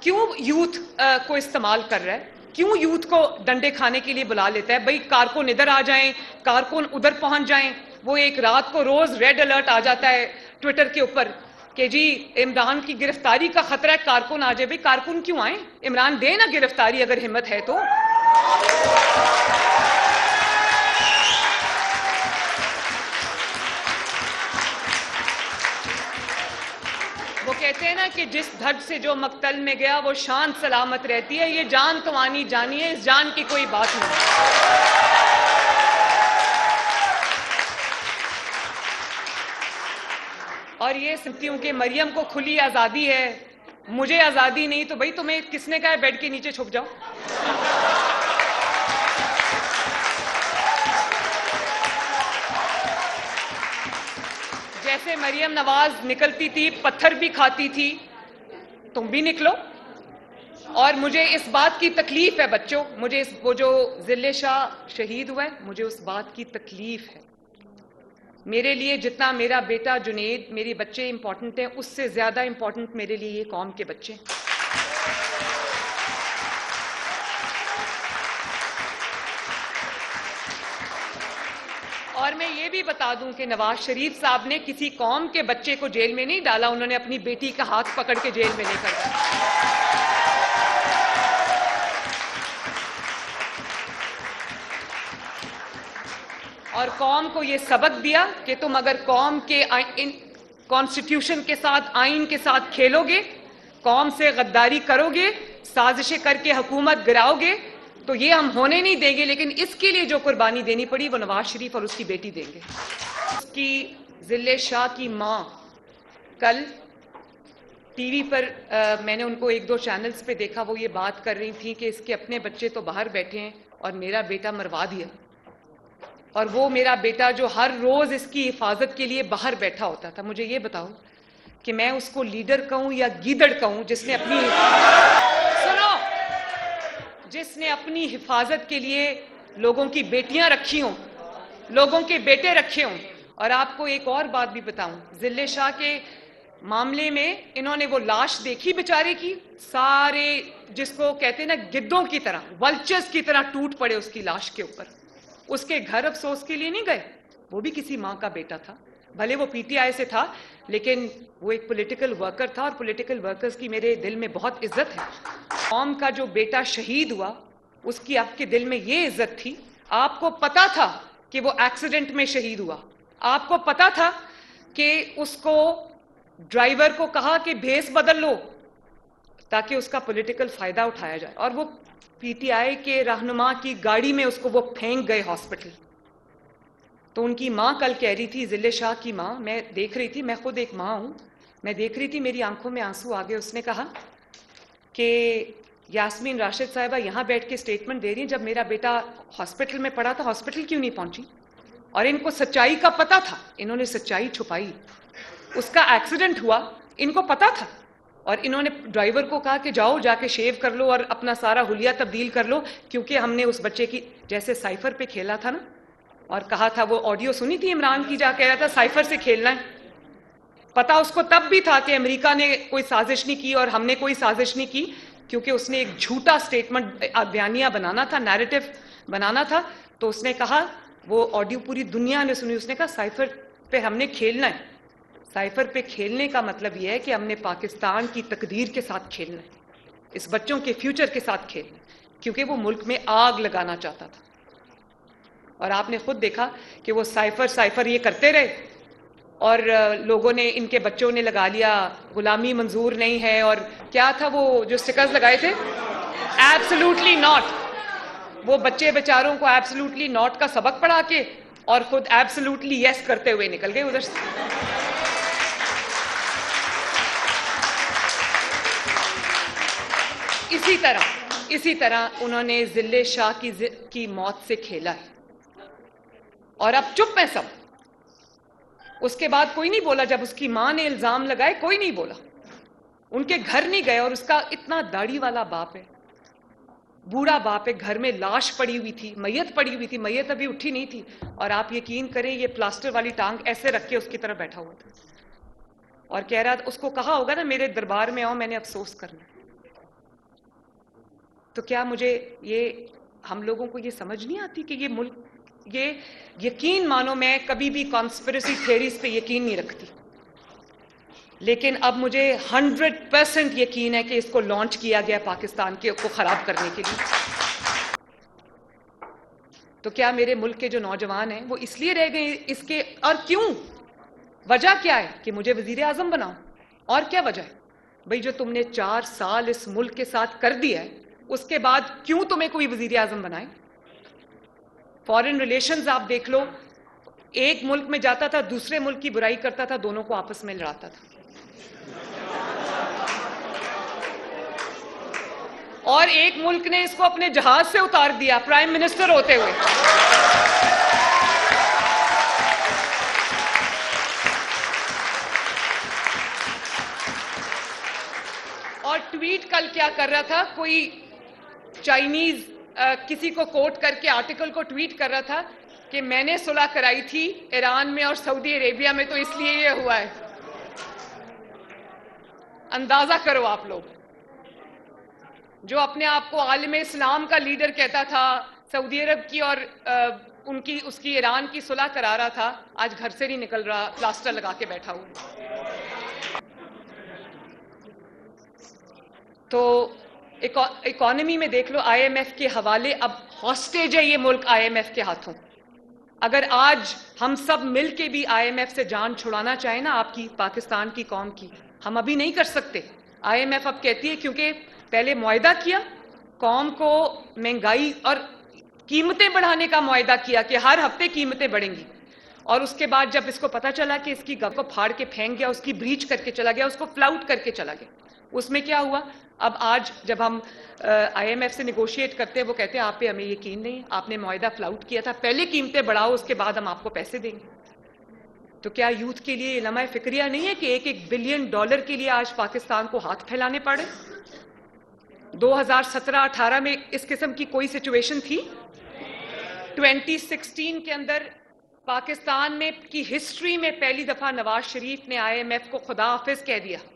کیوں یوتھ کو استعمال کر رہا ہے؟ کیوں یوتھ کو ڈنڈے کھانے کے لیے بلا لیتا ہے؟ بھئی کارکن ادھر آ جائیں، کارکن ادھر پہنچ جائیں. وہ ایک رات کو روز ریڈ الرٹ آ جاتا ہے ٹویٹر کے اوپر کہ جی عمران کی گرفتاری کا خطرہ ہے، کارکن آ جائے. بھئی کارکن کیوں آئیں؟ عمران دے نا گرفتاری اگر ہمت ہے تو. وہ کہتے ہیں نا کہ جس دھڑ سے جو مقتل میں گیا وہ شان سلامت رہتی ہے. یہ جان تو آنی جانی ہے، اس جان کی کوئی بات نہیں. اور یہ سمجھتی ہوں کہ مریم کو کھلی آزادی ہے، مجھے آزادی نہیں. تو بھئی تمہیں کس نے کہا ہے بیڈ کے نیچے چھپ جاؤ؟ جیسے مریم نواز نکلتی تھی پتھر بھی کھاتی تھی، تم بھی نکلو. اور مجھے اس بات کی تکلیف ہے بچوں، مجھے وہ جو ذل شاہ شہید ہوا ہے مجھے اس بات کی تکلیف ہے. میرے لیے جتنا میرا بیٹا جنید، میری بچے امپورٹنٹ ہیں، اس سے زیادہ امپورٹنٹ میرے لیے یہ قوم کے بچے ہیں. اور میں یہ بھی بتا دوں کہ نواز شریف صاحب نے کسی قوم کے بچے کو جیل میں نہیں ڈالا، انہوں نے اپنی بیٹی کا ہاتھ پکڑ کے جیل میں لے کر ڈالا. اور قوم کو یہ سبق دیا کہ تم اگر قوم کے کانسٹیٹیوشن کے ساتھ، آئین کے ساتھ کھیلو گے، قوم سے غداری کرو گے، سازشیں کر کے حکومت گراؤ گے، تو یہ ہم ہونے نہیں دیں گے. لیکن اس کے لیے جو قربانی دینی پڑی وہ نواز شریف اور اس کی بیٹی دیں گے. اس کی ذل شاہ کی ماں کل ٹی وی پر میں نے ان کو ایک دو چینلز پہ دیکھا، وہ یہ بات کر رہی تھیں کہ اس کے اپنے بچے تو باہر بیٹھے ہیں اور میرا بیٹا مروا دیا. اور وہ میرا بیٹا جو ہر روز اس کی حفاظت کے لیے باہر بیٹھا ہوتا تھا. مجھے یہ بتاؤ کہ میں اس کو لیڈر کہوں یا گیدڑ کہوں جس نے اپنی حفاظت کے لیے لوگوں کی بیٹیاں رکھی ہوں، لوگوں کے بیٹے رکھے ہوں. اور آپ کو ایک اور بات بھی بتاؤں، ذل شاہ کے معاملے میں انہوں نے وہ لاش دیکھی بیچارے کی، سارے جس کو کہتے ہیں نا گدوں کی طرح، ولچرز کی طرح ٹوٹ پڑے اس کی لاش کے اوپر. اس کے گھر افسوس کے لیے نہیں گئے، وہ بھی کسی ماں کا بیٹا تھا، بھلے وہ پی ٹی آئی سے تھا لیکن وہ ایک پولیٹیکل ورکر تھا. اور پولیٹیکل ورکرز کی میرے دل میں بہت عزت ہے. قوم کا جو بیٹا شہید ہوا اس کی آپ کے دل میں یہ عزت تھی. آپ کو پتا تھا کہ وہ ایکسیڈنٹ میں شہید ہوا، آپ کو پتا تھا کہ اس کو ڈرائیور کو کہا کہ بھیس بدل لو تاکہ اس کا پولیٹیکل فائدہ اٹھایا جائے، اور وہ پی ٹی آئی کے رہنما کی گاڑی میں اس کو وہ پھینک گئے ہاسپٹل. تو ان کی ماں کل کہہ رہی تھی، ذل شاہ کی ماں، میں دیکھ رہی تھی، میں خود ایک ماں ہوں، میں دیکھ رہی تھی، میری آنکھوں میں آنسو آ گئے. اس نے کہا کہ یاسمین راشد صاحبہ یہاں بیٹھ کے سٹیٹمنٹ دے رہی ہیں، جب میرا بیٹا ہاسپٹل میں پڑا تھا ہاسپٹل کیوں نہیں پہنچی؟ اور ان کو سچائی کا پتا تھا، انہوں نے سچائی چھپائی. اس کا ایکسیڈنٹ ہوا، ان کو پتا تھا، اور انہوں نے ڈرائیور کو کہا کہ جاؤ جا کے شیو کر لو اور اپنا سارا حلیہ تبدیل کر لو، کیونکہ ہم نے اس بچے کی جیسے سائفر پہ کھیلا تھا نا، اور کہا تھا، وہ آڈیو سنی تھی عمران کی، جا کہہ رہا تھا سائفر سے کھیلنا ہے. پتا اس کو تب بھی تھا کہ امریکہ نے کوئی سازش نہیں کی اور ہم نے کوئی سازش نہیں کی، کیونکہ اس نے ایک جھوٹا سٹیٹمنٹ بیانیہ بنانا تھا، نیریٹو بنانا تھا. تو اس نے کہا، وہ آڈیو پوری دنیا نے سنی، اس نے کہا سائفر پہ ہم نے کھیلنا ہے. سائفر پہ کھیلنے کا مطلب یہ ہے کہ ہم نے پاکستان کی تقدیر کے ساتھ کھیلنا ہے، اس بچوں کے فیوچر کے ساتھ کھیلنا ہے، کیونکہ وہ ملک میں آگ لگانا چاہتا تھا. اور آپ نے خود دیکھا کہ وہ سائفر یہ کرتے رہے، اور لوگوں نے، ان کے بچوں نے لگا لیا غلامی منظور نہیں ہے، اور کیا تھا وہ جو سٹکرز لگائے تھے، ایبسلوٹلی ناٹ. وہ بچے بیچاروں کو ایبسلوٹلی ناٹ کا سبق پڑھا کے اور خود ایبسلوٹلی یس کرتے ہوئے نکل گئے ادھر سے. اسی طرح انہوں نے ذل شاہ کی موت سے کھیلا ہے، اور اب چپ ہیں سب. اس کے بعد کوئی نہیں بولا، جب اس کی ماں نے الزام لگائے کوئی نہیں بولا، ان کے گھر نہیں گئے. اور اس کا اتنا داڑھی والا باپ ہے، بوڑھا باپ ہے، گھر میں لاش پڑی ہوئی تھی، میت پڑی ہوئی تھی، میت ابھی اٹھی نہیں تھی، اور آپ یقین کریں یہ پلاسٹر والی ٹانگ ایسے رکھ کے اس کی طرف بیٹھا ہوا تھا، اور کہہ رہا تھا، اس کو کہا ہوگا نا میرے دربار میں آؤ، میں نے افسوس کرنا. تو کیا مجھے ہم لوگوں کو یہ سمجھ نہیں آتی کہ یہ ملک، یہ یقین مانو میں کبھی بھی کانسپریسی تھیوریز پہ یقین نہیں رکھتی، لیکن اب مجھے 100% یقین ہے کہ اس کو لانچ کیا گیا پاکستان کو خراب کرنے کے لیے۔ تو کیا میرے ملک کے جو نوجوان ہیں وہ اس لیے رہ گئے اس کے، اور کیوں؟ وجہ کیا ہے کہ مجھے وزیر اعظم بناؤ؟ اور کیا وجہ ہے؟ بھئی جو تم نے 4 سال اس ملک کے ساتھ کر دیا ہے، اس کے بعد کیوں تمہیں کوئی وزیر اعظم بنائے؟ فارن ریلیشنز آپ دیکھ لو، ایک ملک میں جاتا تھا، دوسرے ملک کی برائی کرتا تھا، دونوں کو آپس میں لڑاتا تھا، اور ایک ملک نے اس کو اپنے جہاز سے اتار دیا پرائم منسٹر ہوتے ہوئے۔ اور ٹویٹ کل کیا کر رہا تھا، کوئی چائنیز کسی کو کوٹ کر کے آرٹیکل کو ٹویٹ کر رہا تھا کہ میں نے صلح کرائی تھی ایران میں اور سعودی عربیہ میں، تو اس لیے یہ ہوا ہے۔ اندازہ کرو آپ لوگ، جو اپنے آپ کو عالم اسلام کا لیڈر کہتا تھا، سعودی عرب کی اور اس کی ایران کی صلح کرا رہا تھا، آج گھر سے نہیں نکل رہا، پلاسٹر لگا کے بیٹھا ہوا۔ تو اکانومی میں دیکھ لو، آئی ایم ایف کے حوالے اب ہاسٹیج ہے یہ ملک آئی ایم ایف کے ہاتھوں۔ اگر آج ہم سب مل کے بھی آئی ایم ایف سے جان چھڑانا چاہیں نا آپ کی، پاکستان کی قوم کی، ہم ابھی نہیں کر سکتے۔ آئی ایم ایف اب کہتی ہے کیونکہ پہلے معاہدہ کیا، قوم کو مہنگائی اور قیمتیں بڑھانے کا معاہدہ کیا کہ ہر ہفتے قیمتیں بڑھیں گی، اور اس کے بعد جب اس کو پتہ چلا کہ اس کی گپ کو پھاڑ کے پھینک گیا، اس کی بریچ کر کے چلا گیا، اس کو فلاؤٹ کر کے چلا گیا، اس میں کیا ہوا؟ اب آج جب ہم آئی ایم ایف سے نیگوشیٹ کرتے ہیں، وہ کہتے ہیں آپ پہ ہمیں یقین نہیں، آپ نے معاہدہ فلاؤٹ کیا تھا، پہلے قیمتیں بڑھاؤ، اس کے بعد ہم آپ کو پیسے دیں گے۔ تو کیا یوتھ کے لیے لمحہ فکریہ نہیں ہے کہ $1 بلین کے لیے آج پاکستان کو ہاتھ پھیلانے پڑے؟ 2017-18 میں اس قسم کی کوئی سچویشن تھی؟ 2016 کے اندر پاکستان میں کی ہسٹری میں پہلی دفعہ نواز شریف نے آئی ایم ایف کو خدا حافظ کہہ دیا۔